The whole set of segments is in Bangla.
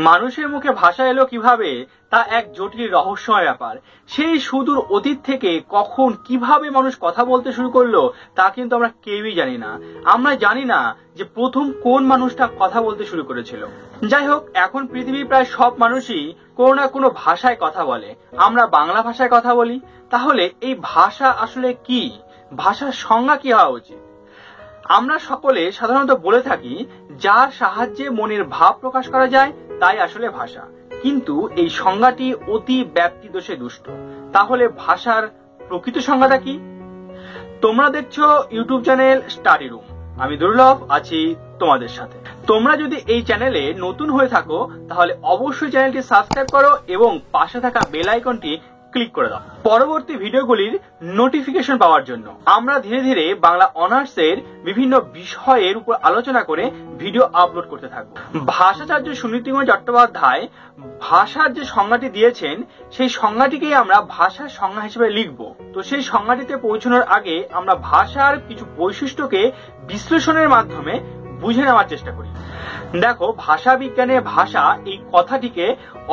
মানুষের মুখে ভাষা এলো কিভাবে তা এক জটিল রহস্যময় ব্যাপার। সেই সুদূর অতীত থেকে কখন কিভাবে মানুষ কথা বলতে শুরু করলো তা কিন্তু আমরা কেউই জানি না। আমরা জানি না যে প্রথম কোন মানুষটা কথা বলতে শুরু করেছিল। যাই হোক, এখন পৃথিবীর প্রায় সব মানুষই কোনো না কোনো ভাষায় কথা বলে। আমরা বাংলা ভাষায় কথা বলি। তাহলে এই ভাষা আসলে কি? ভাষার সংজ্ঞা কি হওয়া উচিত? আমরা সকলে সাধারণত বলে থাকি যার সাহায্যে মনের ভাব প্রকাশ করা যায় তাই আসলে ভাষা, কিন্তু এই সংজ্ঞাটি অতি ব্যাপ্তি দোষে দুষ্ট। তাহলে ভাষার প্রকৃত সংজ্ঞাটা কি? তোমরা দেখছো ইউটিউব চ্যানেল স্টাডি রুম। আমি দুর্লভ আছি তোমাদের সাথে। তোমরা যদি এই চ্যানেলে নতুন হয়ে থাকো তাহলে অবশ্যই চ্যানেলটি সাবস্ক্রাইব করো এবং পাশে থাকা বেল আইকনটি ক্লিক করে দাও পরবর্তী ভিডিওগুলির নোটিফিকেশন পাওয়ার জন্য। আমরা ধীরে ধীরে বাংলা অনার্সের বিভিন্ন বিষয়ের উপর আলোচনা করে ভিডিও আপলোড করতে থাকবো। ভাষাচার্য সুনীতিময় চট্টোপাধ্যায় ভাষার যে সংজ্ঞাটি দিয়েছেন সেই সংজ্ঞাটিকেই আমরা ভাষার সংজ্ঞা হিসেবে লিখব। তো সেই সংজ্ঞাটিতে পৌঁছানোর আগে আমরা ভাষার কিছু বৈশিষ্ট্যকে বিশ্লেষণের মাধ্যমে বুঝে নেওয়ার চেষ্টা করি। দেখো, ভাষা বিজ্ঞানে ভাষা এই কথাটিকে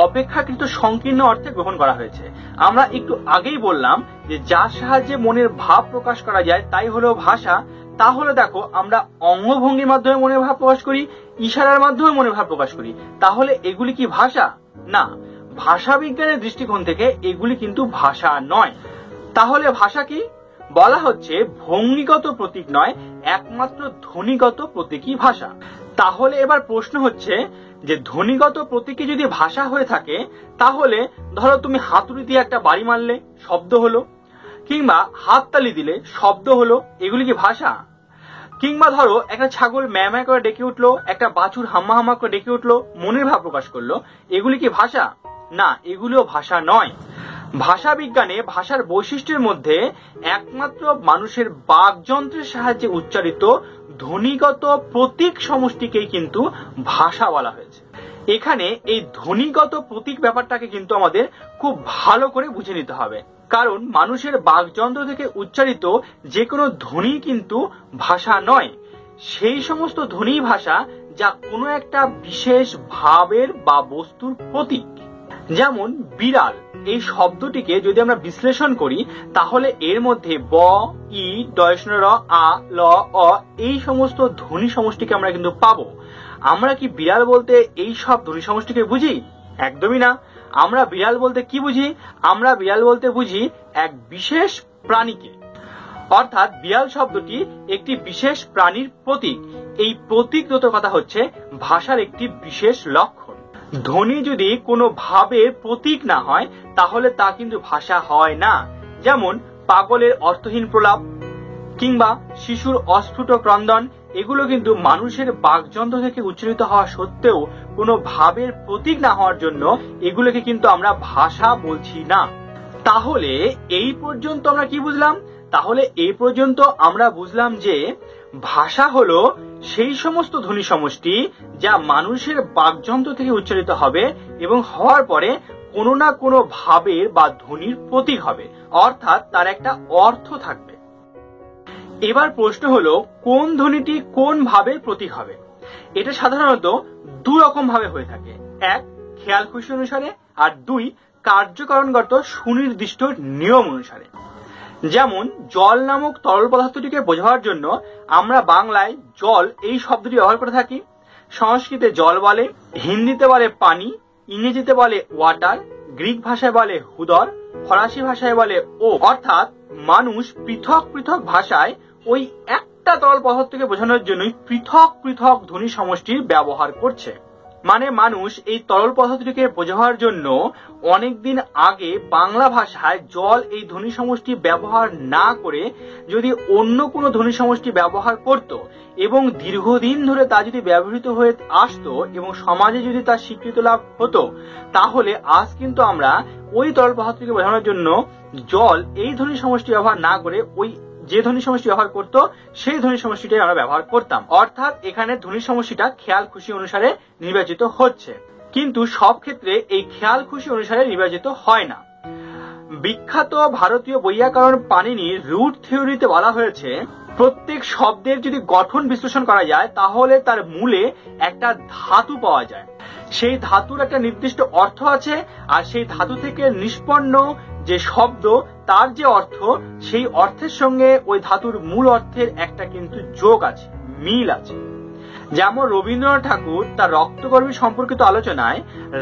অপেক্ষাকৃত সংকীর্ণ অর্থে গ্রহণ করা হয়েছে। আমরা একটু আগেই বললাম যে যার সাহায্যে মনের ভাব প্রকাশ করা যায় তাই হলো ভাষা। তাহলে দেখো, আমরা অঙ্গভঙ্গির মাধ্যমে মনের ভাব প্রকাশ করি, ইশারার মাধ্যমে মনের ভাব প্রকাশ করি। তাহলে এগুলি কি ভাষা? না, ভাষা বিজ্ঞানের দৃষ্টিকোণ থেকে এগুলি কিন্তু ভাষা নয়। তাহলে ভাষা কি? বলা হচ্ছে ভঙ্গিগত প্রতীক নয়, একমাত্র ধ্বনিগত প্রতীকই ভাষা। তাহলে এবার প্রশ্ন হচ্ছে যে ধ্বনিগত প্রতীকই যদি ভাষা হয়ে থাকে তাহলে ধরো তুমি হাতুড়ি দিয়ে একটা বাড়ি মারলে, শব্দ হলো, কিংবা হাততালি দিলে শব্দ হলো, এগুলি কি ভাষা? কিংবা ধরো একটা ছাগল ম্যাঁ করে ডেকে উঠলো, একটা বাছুর হাম্মা হাম্মা করে ডেকে উঠলো, মনের ভাব প্রকাশ করলো, এগুলি কি ভাষা? না, এগুলিও ভাষা নয়। ভাষা বিজ্ঞানে ভাষার বৈশিষ্ট্যের মধ্যে একমাত্র মানুষের বাকযন্ত্রের সাহায্যে উচ্চারিত ধ্বনিগত প্রতীক সমষ্টিকেই কিন্তু ভাষা বলা হয়েছে। এখানে এই ধ্বনিগত প্রতীক ব্যাপারটাকে কিন্তু আমাদের খুব ভালো করে বুঝে নিতে হবে, কারণ মানুষের বাকযন্ত্র থেকে উচ্চারিত যে কোনো ধ্বনি কিন্তু ভাষা নয়। সেই সমস্ত ধ্বনি ভাষা যা কোনো একটা বিশেষ ভাবের বা বস্তুর প্রতীক। যেমন বিড়াল এই শব্দটিকে যদি আমরা বিশ্লেষণ করি তাহলে এর মধ্যে ব, ই, র, আ, ল, অ এই সমস্ত ধ্বনি সমষ্টিকে আমরা কিন্তু পাবো। আমরা কি বিড়াল বলতে এই সব ধ্বনি সমষ্টিকে বুঝি? একদমই না। আমরা বিড়াল বলতে কি বুঝি? আমরা বিড়াল বলতে বুঝি এক বিশেষ প্রাণীকে। অর্থাৎ বিড়াল শব্দটি একটি বিশেষ প্রাণীর প্রতীক। এই প্রতীকগত কথা হচ্ছে ভাষার একটি বিশেষ লক্ষণ। ধ্বনি যদি কোনো ভাবের প্রতীক না হয় তাহলে তা কিন্তু ভাষা হয় না। যেমন পাগলের অর্থহীন প্রলাপ কিংবা শিশুর অস্ফুট ক্রন্দন, এগুলো কিন্তু মানুষের বাকযন্ত্র থেকে উচ্চারিত হওয়া সত্ত্বেও কোনো ভাবের প্রতীক না হওয়ার জন্য এগুলোকে কিন্তু আমরা ভাষা বলছি না। তাহলে এই পর্যন্ত আমরা কি বুঝলাম? তাহলে এই পর্যন্ত আমরা বুঝলাম যে ভাষা হলো সেই সমস্ত ধ্বনি সমষ্টি যা মানুষের বাকযন্ত্র থেকে উচ্চারিত হবে এবং হওয়ার পরে কোনো না কোনো ভাবের বা ধ্বনির প্রতীক হবে, অর্থাৎ তার একটা অর্থ থাকবে। এবার প্রশ্ন হলো কোন ধ্বনিটি কোন ভাবের প্রতীক হবে? এটা সাধারণত দু রকম ভাবে হয়ে থাকে। এক, খেয়াল খুশি অনুসারে, আর দুই, কার্যকারণগত সুনির্দিষ্ট নিয়ম অনুসারে। যেমন জল নামক তরল পদার্থটিকে বোঝাবার জন্য আমরা বাংলায় জল এই শব্দটি ব্যবহার করে থাকি, সংস্কৃতে জল বলে, হিন্দিতে বলে পানি, ইংরেজিতে বলে ওয়াটার, গ্রিক ভাষায় বলে হুদর, ফরাসি ভাষায় বলে ও। অর্থাৎ মানুষ পৃথক পৃথক ভাষায় ওই একটা তরল পদার্থকে বোঝানোর জন্যই পৃথক পৃথক ধ্বনি সমষ্টির ব্যবহার করছে। মানে মানুষ এই তরল পদার্থটিকে বোঝাবার জন্য অনেকদিন আগে বাংলা ভাষায় জল এই ধ্বনি সমষ্টি ব্যবহার না করে যদি অন্য কোনো ধ্বনি সমষ্টি ব্যবহার করত এবং দীর্ঘদিন ধরে তা যদি ব্যবহৃত হয়ে আসতো এবং সমাজে যদি তার স্বীকৃতি লাভ হতো, তাহলে আজ কিন্তু আমরা ওই তরল পদার্থটিকে বোঝানোর জন্য জল এই ধ্বনি সমষ্টি ব্যবহার না করে ওই যে ধ্বনি সমষ্টি ব্যবহার করতো সেই ধ্বনি সমষ্টিটাই আমরা ব্যবহার করতাম। অর্থাৎ এখানে ধ্বনি সমষ্টিটা খেয়াল খুশি অনুসারে নির্বাচিত হচ্ছে, কিন্তু সব ক্ষেত্রে এই খেয়াল খুশি অনুসারে নির্বাচিত হয় না। বিখ্যাত ভারতীয় বৈয়াকরণ পাণিনির রুট থিওরিতে বলা হয়েছে প্রত্যেক শব্দের যদি গঠন বিশ্লেষণ করা যায় তাহলে তার মূলে একটা ধাতু পাওয়া যায়। সেই ধাতুর একটা নির্দিষ্ট অর্থ আছে, আর সেই ধাতু থেকে নিষ্পন্ন যে শব্দ তার যে অর্থ, সেই অর্থের সঙ্গে ওই ধাতুর মূল অর্থের একটা কিন্তু যোগ আছে, মিল আছে। যেমন রবীন্দ্রনাথ ঠাকুর তার রক্তগর্ভী সম্পর্কিত আলোচনায়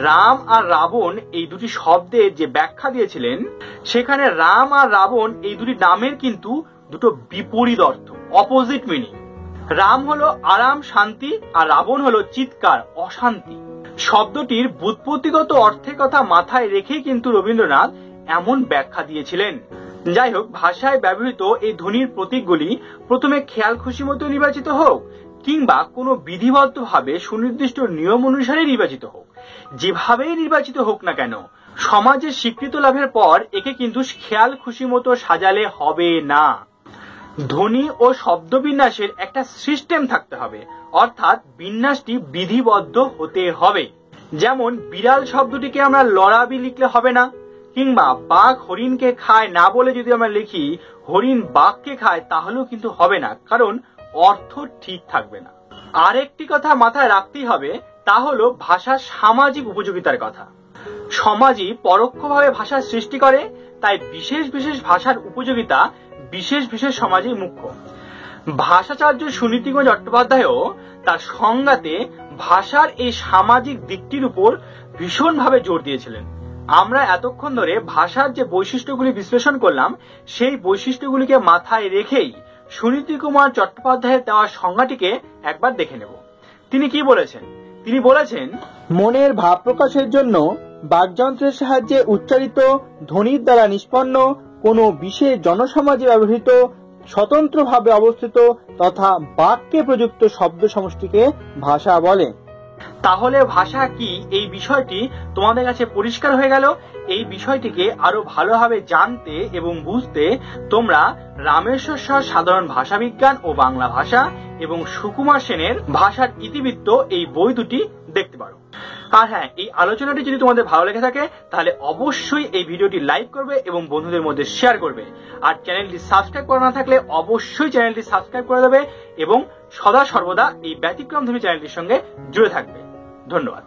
রাম আর রাবণ এই দুটি শব্দের যে ব্যাখ্যা দিয়েছিলেন, সেখানে রাম আর রাবণ এই দুটি নামের কিন্তু দুটো বিপরীত অর্থ, অপোজিট মিনিং। রাম হলো আরাম, শান্তি, আর রাবণ হলো চিৎকার, অশান্তি। শব্দটির ব্যুৎপত্তিগত অর্থের কথা মাথায় রেখেই কিন্তু রবীন্দ্রনাথ এমন ব্যাখ্যা দিয়েছিলেন। যাই হোক, ভাষায় ব্যবহৃত এই ধ্বনির প্রতীকগুলি প্রথমে খেয়াল খুশি মতো নির্বাচিত হোক কিংবা কোনো বিধিবদ্ধভাবে সুনির্দিষ্ট নিয়ম অনুসারে নির্বাচিত হোক, যেভাবেই নির্বাচিত হোক না কেন, সমাজের স্বীকৃতি লাভের পর একে কিন্তু খেয়াল খুশি মতো সাজালে হবে না। ধ্বনি ও শব্দবিন্যাসের একটা সিস্টেম থাকতে হবে, অর্থাৎ বিন্যাসটি বিধিবদ্ধ হতে হবে। যেমন বিড়াল শব্দটিকে আমরা লড়াবি লিখলে হবে না, কিংবা বাঘ হরিণকে খায় না বলে যদি আমরা লিখি হরিণ বাঘকে খায়, তাহলেও কিন্তু হবে না, কারণ অর্থ ঠিক থাকবে না। আরেকটি কথা মাথায় রাখতেই হবে, তা হলো ভাষার সামাজিক উপযোগিতার কথা। সমাজই পরোক্ষভাবে ভাষার সৃষ্টি করে, তাই বিশেষ বিশেষ ভাষার উপযোগিতা বিশেষ বিশেষ সমাজে মুখ্য। ভাষাচার্য সুনীতিগঞ্জ চট্টোপাধ্যায়ও তার সংজ্ঞাতে ভাষার এই সামাজিক দিকটির উপর ভীষণভাবে জোর দিয়েছিলেন। আমরা এতক্ষণ ধরে ভাষার যে বৈশিষ্ট্যগুলি বিশ্লেষণ করলাম, সেই বৈশিষ্ট্যগুলিকে মাথায় রেখেই সুনীতি কুমার চট্টোপাধ্যায়ের দেওয়া সংজ্ঞাটিকে একবার দেখে নেব। তিনি কি বলেছেন? তিনি বলেছেন, মনের ভাব প্রকাশের জন্য বাকযন্ত্রের সাহায্যে উচ্চারিত ধ্বনির দ্বারা নিষ্পন্ন কোনো বিশেষ জনসমাজে ব্যবহৃত স্বতন্ত্রভাবে অবস্থিত তথা বাক্যে প্রযুক্ত শব্দ সমষ্টিকে ভাষা বলে। তাহলে ভাষা কি, এই বিষয়টি তোমাদের কাছে পরিষ্কার হয়ে গেল। এই বিষয়টিকে আরো ভালোভাবে জানতে এবং বুঝতে তোমরা রামেশ্বর স্যার সাধারণ ভাষা বিজ্ঞান ও বাংলা ভাষা এবং সুকুমার সেনের ভাষার ইতিবৃত্ত এই বই দুটি দেখতে পারো। আর হ্যাঁ, এই আলোচনাটি যদি তোমাদের ভালো লেগে থাকে তাহলে অবশ্যই এই ভিডিওটি লাইক করবে এবং বন্ধুদের মধ্যে শেয়ার করবে। আর চ্যানেলটি সাবস্ক্রাইব করা না থাকলে অবশ্যই চ্যানেলটি সাবস্ক্রাইব করে দেবে এবং সদা সর্বদা এই ব্যতিক্রমধর্মী চ্যানেলটির সঙ্গে জুড়ে থাকবে। ধন্যবাদ।